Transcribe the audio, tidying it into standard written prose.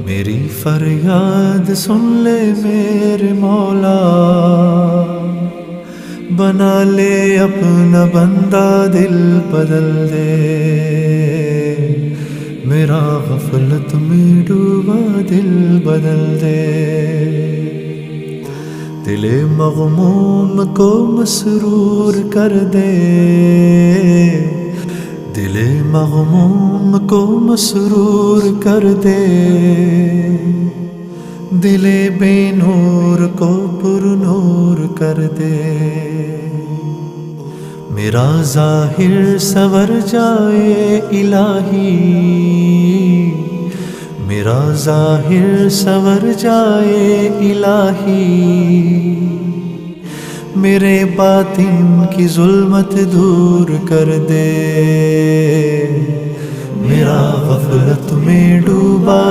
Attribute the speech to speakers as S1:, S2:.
S1: میری فریاد سن لے میرے مولا، بنا لے اپنا بندہ، دل بدل دے میرا، غفلت میں ڈوبا دل بدل دے، دل مغموم کو مسرور کر دے، دل مغموم کو مسرور کر دے، دل بے نور کو پر نور کر دے، میرا ظاہر سنور جائے الہی، میرا ظاہر سنور جائے الہی، میرے باطن کی ظلمت دور کر دے، میرا غفلت میں ڈوبا